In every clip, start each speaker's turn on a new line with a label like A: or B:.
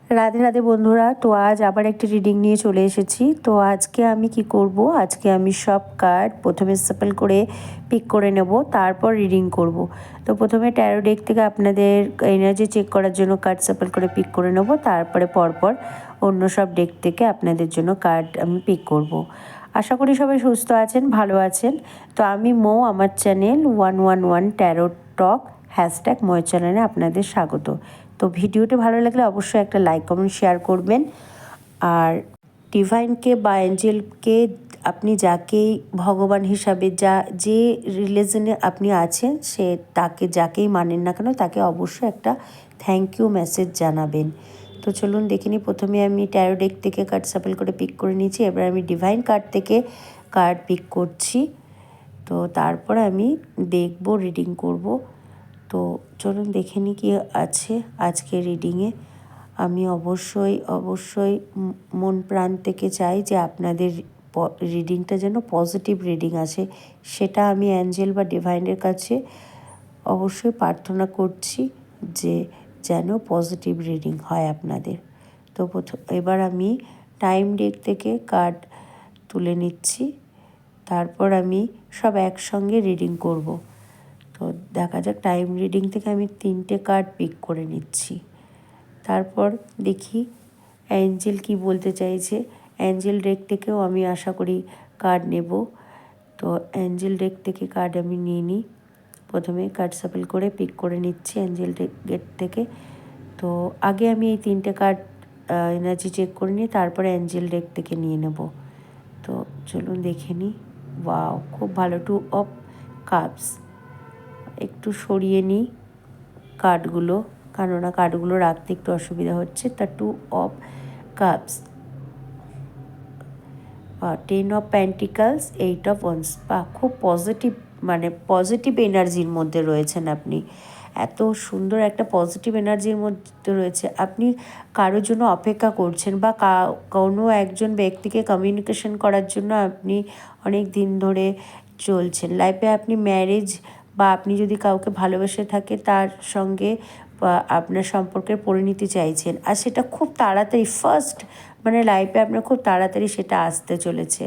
A: রাধে রাধে বন্ধুরা, তো আজ আবার একটি রিডিং নিয়ে চলে এসেছি। তো আজকে আমি কি করব, আজকে আমি সব কার্ড প্রথমে সাফল করে পিক করে নেব, তারপর রিডিং করব। তো প্রথমে ট্যারো ডেক থেকে আপনাদের এনার্জি চেক করার জন্য কার্ড সাফল করে পিক করে নেব, তারপরে পরপর অন্য সব ডেক থেকে আপনাদের জন্য কার্ড আমি পিক করব। আশা করি সবাই সুস্থ আছেন, ভালো আছেন। তো আমি আমার চ্যানেল 111 ট্যারো টক হ্যাশট্যাগ ময়ের চ্যানেলে আপনাদের স্বাগত। তো ভিডিওটি ভালো লাগলে অবশ্যই একটা লাইক কমেন্ট শেয়ার করবেন। আর ডিভাইনকে বা অ্যাঞ্জেলকে আপনি যাকেই ভগবান হিসাবে যে রিলিজনে আপনি আছেন, যাকেই মানেন না কেন, তাকে অবশ্যই একটা থ্যাংক ইউ মেসেজ জানাবেন। তো চলুন দেখে নিই। প্রথমে আমি ট্যারো ডেক থেকে কার্ড সাফল করে পিক করে নিয়েছি, এবার আমি ডিভাইন কার্ড থেকে কার্ড পিক করছি। তো তারপর আমি দেখব, রিডিং করব। তো চলুন দেখে নিই কী আছে আজকের রিডিংয়ে। আমি অবশ্যই মন প্রাণ থেকে চাই যে আপনাদের রিডিংটা যেন পজিটিভ রিডিং আসে, সেটা আমি অ্যাঞ্জেল বা ডিভাইনের কাছে অবশ্যই প্রার্থনা করছি যে যেন পজিটিভ রিডিং হয় আপনাদের। তো এবার আমি টাইম ডেক থেকে কার্ড তুলে নিচ্ছি, তারপর আমি সব একসঙ্গে রিডিং করব। তো দেখা যাক, টাইম রিডিং থেকে আমি 3টে কার্ড পিক করে নিচ্ছি, তারপর দেখি অ্যাঞ্জেল কি বলতে চাইছে। অ্যাঞ্জেল ডেক থেকেও আমি আশা করি কার্ড নেব। তো অ্যাঞ্জেল ডেক থেকে কার্ড আমি নিয়ে নিই, প্রথমে কার্ড সাফল করে পিক করে নিচ্ছি অ্যাঞ্জেল ডেক থেকে। তো আগে আমি এই 3টে কার্ড এনার্জি চেক করে নিই, তারপরে অ্যাঞ্জেল ডেক থেকে নিয়ে নেব। তো চলুন দেখে নিই। ওয়াও, খুব ভালো। 2 অফ কাপস। একটু সরিয়ে নিই কার্ডগুলো, কেননা কার্ডগুলো রাখতে একটু অসুবিধা হচ্ছে। তা 2 of cups, 10 of pentacles, 8 of wands. বা খুব পজিটিভ এনার্জির মধ্যে রয়েছেন আপনি। এত সুন্দর একটা পজিটিভ এনার্জির মধ্যে রয়েছে। আপনি কারোর জন্য অপেক্ষা করছেন, বা কোনো একজন ব্যক্তিকে কমিউনিকেশন করার জন্য আপনি অনেক দিন ধরে চলছেন। লাইফে আপনি ম্যারেজ, বা আপনি যদি কাউকে ভালোবেসে থাকে তার সঙ্গে আপনার সম্পর্কের পরিণতি চাইছেন, আর সেটা খুব তাড়াতাড়ি লাইফে আপনার খুব তাড়াতাড়ি সেটা আসতে চলেছে।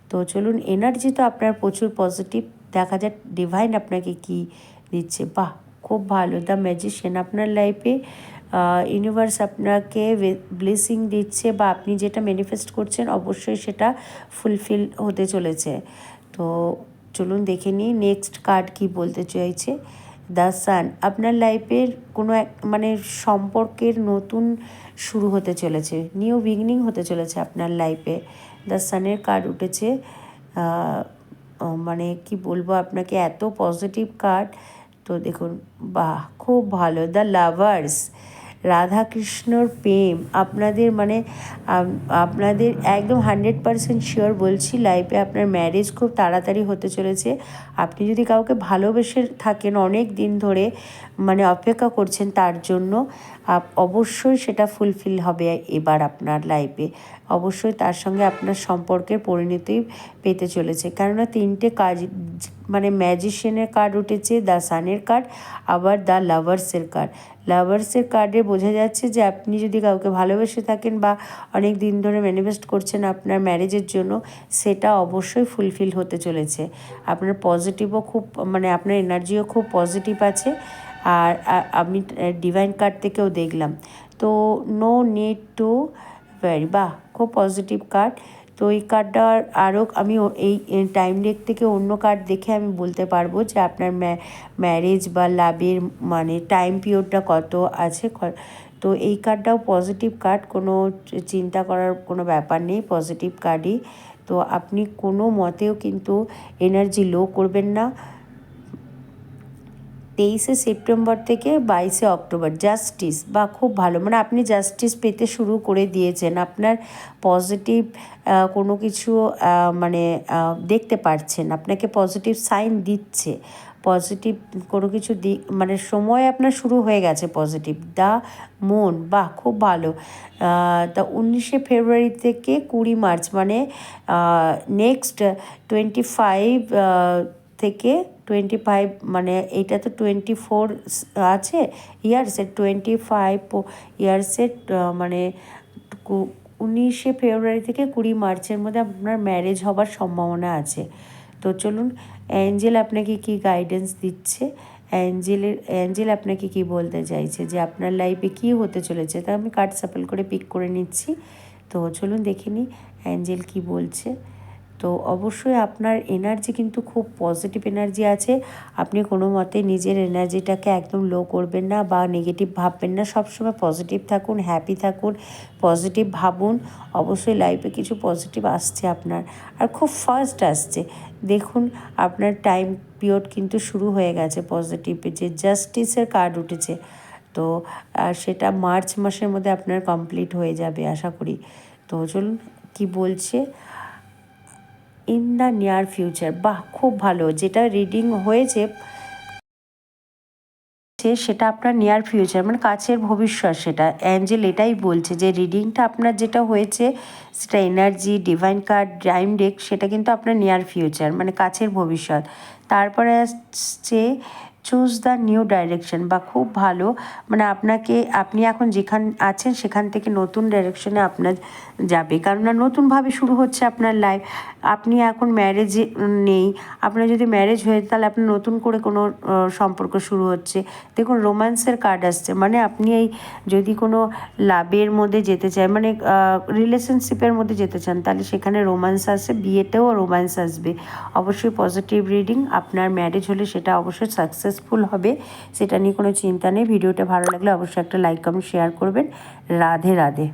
A: তো চলুন, এনার্জি তো আপনার প্রচুর পজিটিভ। দেখা যাক ডিভাইন আপনাকে কি দিচ্ছে। বাহ, খুব ভালো। দ্য ম্যাজিশিয়ান, আপনার লাইফে ইউনিভার্স আপনাকে ব্লেসিং দিচ্ছে, বা আপনি যেটা ম্যানিফেস্ট করছেন অবশ্যই সেটা ফুলফিল হতে চলেছে। তো চলুন দেখে নিই নেক্সট কার্ড কি বলতে চাইছে। দ্য সান, আপনার লাইফের কোনো এক সম্পর্কের নতুন শুরু হতে চলেছে, নিউ বিগিনিং হতে চলেছে আপনার লাইফে। দ্য সানের কার্ড উঠেছে। কি বলবো আপনাকে, এত পজিটিভ কার্ড। তো দেখুন, বাহ, খুব ভালো। দ্য লাভার্স, রাধাকৃষ্ণর প্রেম আপনাদের আপনাদের একদম 100% শিওর বলছি, লাইফে আপনার ম্যারেজ খুব তাড়াতাড়ি হতে চলেছে। আপনি যদি কাউকে ভালোবেসে থাকেন, অনেক দিন ধরে অপেক্ষা করছেন তার জন্য, অবশ্যই সেটা ফুলফিল হবে এবার আপনার লাইফে। অবশ্যই তার সঙ্গে আপনার সম্পর্কের পরিণতি পেতে চলেছে, কেননা 3টে কাজ ম্যাজিশিয়ানের কার্ড উঠেছে, দ্য সানের কার্ড, আবার দ্য লাভার্সের কার্ড। লাভার্সের কার্ডে বোঝা যাচ্ছে যে আপনি যদি কাউকে ভালোবেসে থাকেন, বা অনেক দিন ধরে ম্যানিফেস্ট করছেন আপনার ম্যারেজের জন্য, সেটা অবশ্যই ফুলফিল হতে চলেছে। আপনার পজিটিভও খুব আপনার এনার্জিও খুব পজিটিভ আছে। আর আমি ডিভাইন কার্ড থেকেও দেখলাম। তো নো নিড টু ভ্যারি, বাহ, খুব পজিটিভ কার্ড। তো এই কার্ডটা আরও আমি এই টাইম ডেক থেকে অন্য কার্ড দেখে আমি বলতে পারবো যে আপনার ম্যারেজ বা লাভের টাইম পিরিয়ডটা কত আছে। তো এই কার্ডটাও পজিটিভ কার্ড, কোনো চিন্তা করার কোনো ব্যাপার নেই, পজিটিভ কার্ডই। তো আপনি কোনো মতেও কিন্তু এনার্জি লো করবেন না। 23শে সেপ্টেম্বর থেকে 22শে অক্টোবর, জাস্টিস, বা খুব ভালো, আপনি জাস্টিস পেতে শুরু করে দিয়েছেন। আপনার পজিটিভ কোনো কিছু দেখতে পাচ্ছেন, আপনাকে পজিটিভ সাইন দিচ্ছে। পজিটিভ কোনো কিছু সময় আপনার শুরু হয়ে গেছে পজিটিভ। দ্য মুন, বাহ, খুব ভালো। তা 19শে ফেব্রুয়ারি থেকে 20 মার্চ, নেক্সট 25 থেকে 25 মানে এইটা তো 24 আছে ইয়ার্সের, 25 ইয়ার্সের মানে 19 ফেব্রুয়ারি থেকে 20 মার্চের মধ্যে আপনার ম্যারেজ হবার সম্ভাবনা আছে। তো চলুন অ্যাঞ্জেল আপনাকে কি গাইডেন্স দিচ্ছে, অ্যাঞ্জেল আপনাকে কি বলতে চাইছে, যে আপনার লাইফে কি হতে চলেছে। তা আমি কার্ড সাফল করে পিক করে নিচ্ছি। তো চলুন দেখে নিই অ্যাঞ্জেল কি বলছে। তো অবশ্যই আপনার এনার্জি কিন্তু খুব পজিটিভ এনার্জি আছে। আপনি কোনো মতে নিজের এনার্জিটাকে একদম লো করবেন না বা নেগেটিভ ভাববেন না, সবসময় পজিটিভ থাকুন, হ্যাপি থাকুন, পজিটিভ ভাবুন। অবশ্যই লাইফে কিছু পজিটিভ আসছে আপনার, আর খুব ফাস্ট আসছে। দেখুন আপনার টাইম পিরিয়ড কিন্তু শুরু হয়ে গেছে পজিটিভে, যে জাস্টিসের কার্ড উঠেছে। তো সেটা মার্চ মাসের মধ্যে আপনার কমপ্লিট হয়ে যাবে আশা করি। তো চলুন কি বলছে, ইন দ্য নিয়ার ফিউচার। বাহ, খুব ভালো। যেটা রিডিং হয়েছে সেটা আপনার নিয়ার ফিউচার মানে কাছের ভবিষ্যৎ। সেটা অ্যাঞ্জেল এটাই বলছে যে রিডিংটা আপনার যেটা হয়েছে সেটা energy divine card time deck, সেটা কিন্তু আপনার নিয়ার ফিউচার মানে কাছের ভবিষ্যৎ। তারপরে আসছে চুজ দ্য নিউ ডাইরেকশন। বা খুব ভালো, মানে আপনি এখন যেখান আছেন সেখান থেকে নতুন ডাইরেকশনে আপনার যাবে, কারণ নতুনভাবে শুরু হচ্ছে আপনার লাইফ। আপনি এখন ম্যারেজে নেই, আপনার যদি ম্যারেজ হয়ে তাহলে আপনার নতুন করে কোনো সম্পর্ক শুরু হচ্ছে। দেখুন রোম্যান্সের কার্ড আসছে, মানে আপনি এই যদি কোনো লাভের মধ্যে যেতে চান, মানে রিলেশনশিপের মধ্যে যেতে চান, তাহলে সেখানে রোম্যান্স আসছে, বিয়েতেও রোম্যান্স আসবে। অবশ্যই পজিটিভ রিডিং। আপনার ম্যারেজ হলে সেটা অবশ্যই সাকসেসফুল হবে, সেটা নিয়ে কোনো চিন্তা নেই। ভিডিওটা ভালো লাগলে অবশ্যই একটা লাইক কমেন্ট শেয়ার করবেন। রাধে রাধে।